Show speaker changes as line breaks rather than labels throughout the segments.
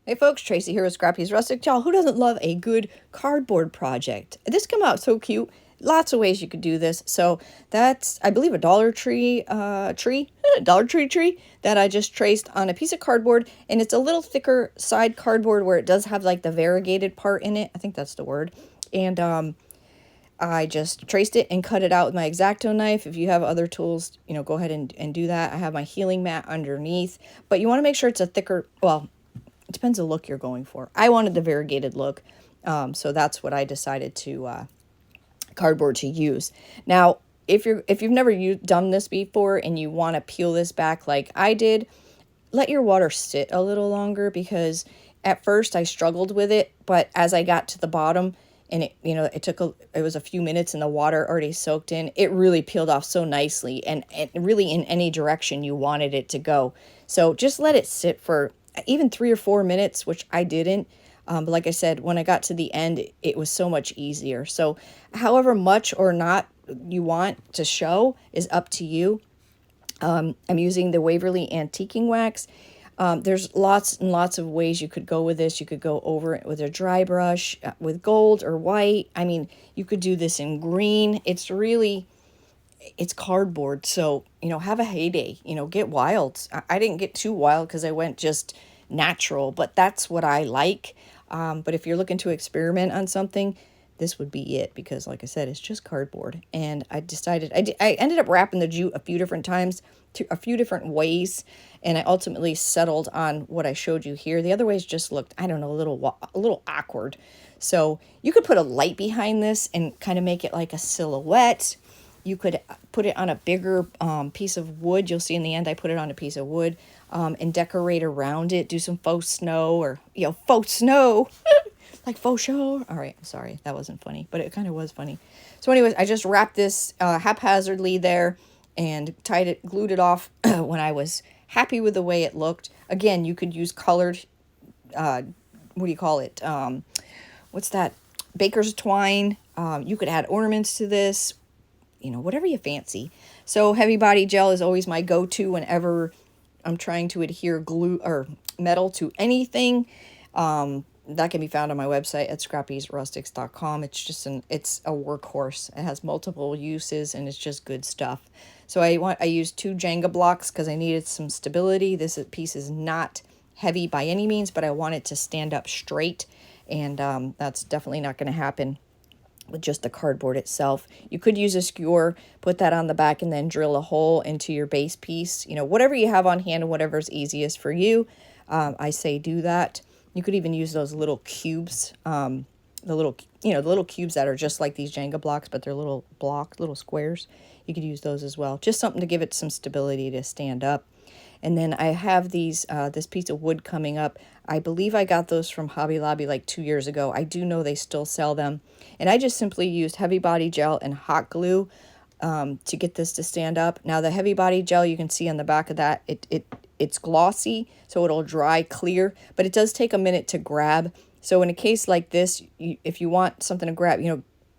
Hey folks, Tracy here with Scrappy's Rustic. Y'all, who doesn't love a good cardboard project? This came out so cute. Lots of ways you could do this. So that's, I believe, a Dollar Tree Dollar Tree tree that I just traced on a piece of cardboard. And it's a little thicker side cardboard where it does have like the variegated part in it. I think that's the word. And I just traced it and cut it out with my X-Acto knife. If you have other tools, go ahead and do that. I have my healing mat underneath. But you want to make sure it's a thicker, well, it depends the look you're going for. I wanted the variegated look, so that's what I decided to cardboard to use. Now, if you've never done this before and you want to peel this back like I did, let your water sit a little longer, because at first I struggled with it, but as I got to the bottom and it was a few minutes and the water already soaked in, it really peeled off so nicely, and really in any direction you wanted it to go. So just let it sit for even 3 or 4 minutes, which I didn't. But like I said, when I got to the end, it was so much easier. So however much or not you want to show is up to you. I'm using the Waverly Antiquing Wax. There's lots and lots of ways you could go with this. You could go over it with a dry brush, with gold or white. I mean, you could do this in green. It's cardboard, so have a heyday, get wild. I didn't get too wild because I went just natural, but that's what I like. But if you're looking to experiment on something, this would be it, because like I said, it's just cardboard. And I decided I ended up wrapping the jute a few different times, to a few different ways, and I ultimately settled on what I showed you here. The other ways just looked, I don't know, a little awkward. So you could put a light behind this and kind of make it like a silhouette. You could put it on a bigger piece of wood. You'll see in the end I put it on a piece of wood, and decorate around it. Do some faux snow, or, faux snow, like faux show. All right, sorry, that wasn't funny, but it kind of was funny. So anyways, I just wrapped this haphazardly there and glued it off when I was happy with the way it looked. Again, you could use colored, what do you call it? What's that? Baker's twine. You could add ornaments to this, whatever you fancy. So heavy body gel is always my go-to whenever I'm trying to adhere glue or metal to anything. That can be found on my website at scrappysrustics.com. It's a workhorse. It has multiple uses and it's just good stuff. So I used 2 Jenga blocks because I needed some stability. This piece is not heavy by any means, but I want it to stand up straight, and that's definitely not going to happen with just the cardboard itself. You could use a skewer, put that on the back, and then drill a hole into your base piece. Whatever you have on hand and whatever's easiest for you, I say do that. You could even use those little cubes, the little cubes that are just like these Jenga blocks, but they're little squares. You could use those as well. Just something to give it some stability to stand up. And then I have this piece of wood coming up. I believe I got those from Hobby Lobby like 2 years ago. I do know they still sell them. And I just simply used heavy body gel and hot glue to get this to stand up. Now the heavy body gel, you can see on the back of that, it's glossy, so it'll dry clear, but it does take a minute to grab. So in a case like this, if you want something to grab,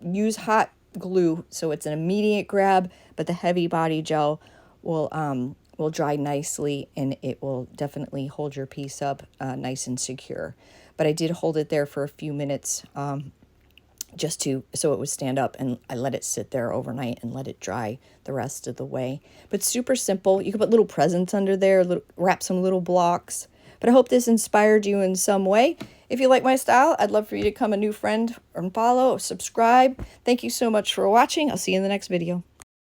use hot glue so it's an immediate grab, but the heavy body gel will dry nicely, and it will definitely hold your piece up nice and secure. But I did hold it there for a few minutes so it would stand up, and I let it sit there overnight and let it dry the rest of the way. But super simple. You could put little presents under there, wrap some little blocks. But I hope this inspired you in some way. If you like my style, I'd love for you to become a new friend and follow, subscribe. Thank you so much for watching. I'll see you in the next video.